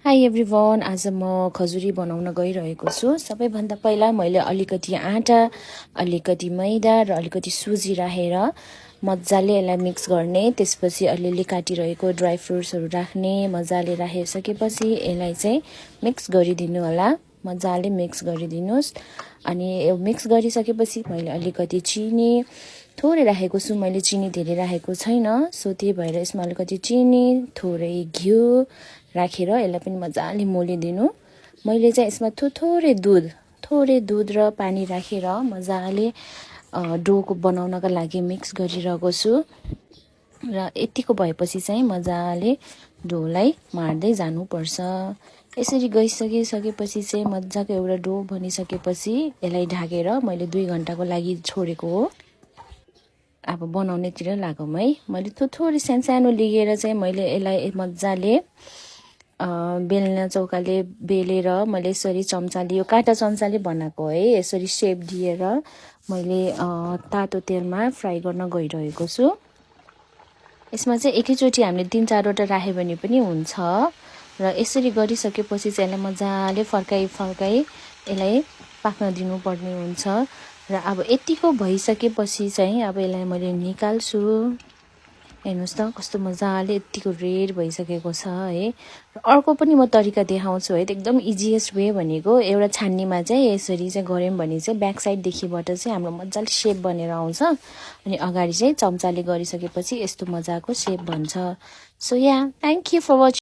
High everyone, आज म खजुरी बनाउन गइरहेको छु। सबैभन्दा पहिला मैले अलिकति आँटा, अलिकति मैदा र अलिकति सुजी राखेर मजाले यसलाई मिक्स गर्ने। त्यसपछि अलिअलि काटिरहेको ड्राई फ्रुट्सहरू राख्ने। मजाले राखिसकेपछि यसलाई चाहिँ मिक्स गरिदिनु होला। मजाले मिक्स गरिदिनुस्। अनि यो मिक्स गरिसकेपछि मैले अलिकति चिनी थोरै राखेको छु। मैले चिनी धेरै राखेको छैन, सो त्यही भएर यसमा अलिकति चिनी, थोरै घिउ राखेर यसलाई पनि मजाले मोलिदिनु। मैले चाहिँ यसमा थोरै दुध र पानी राखेर मजाले डोको बनाउनका लागि मिक्स गरिरहेको छु। र यतिको भएपछि चाहिँ मजाले डोलाई मार्दै जानुपर्छ। यसरी गइसकेपछि चाहिँ मजाको एउटा डो बनिसकेपछि यसलाई ढाकेर मैले 2 घण्टाको लागि छोडेको हो। अब बनाउनेतिर लागौँ है। मैले थोरै सानो लिएर चाहिँ मैले यसलाई मजाले बेल्न चौकाले बेलेर मैले यसरी चम्चाले, यो काँटा चम्चाले बनाएको है, यसरी सेप दिएर मैले तातो तेलमा फ्राई गर्न गइरहेको छु। यसमा चाहिँ एकैचोटि हामीले 3-4 वटा राख्यो भने पनि हुन्छ। र यसरी गरिसकेपछि चाहिँ यसलाई मजाले फर्काई यसलाई पाक्न दिनुपर्ने हुन्छ। र अब यतिको भइसकेपछि चाहिँ अब यसलाई मैले निकाल्छु। हेर्नुहोस् त कस्तो मजाले यतिको रेड भइसकेको छ है। र अर्को पनि म तरिका देखाउँछु है। एकदम इजिएस्ट वे भनेको एउटा छान्नीमा चाहिँ यसरी चाहिँ गऱ्यौँ भने चाहिँ ब्याक साइडदेखिबाट चाहिँ हाम्रो मजाले सेप बनेर आउँछ। अनि अगाडि चाहिँ चम्चाले गरिसकेपछि यस्तो मजाको सेप बन्छ। So yeah, thank you for watching.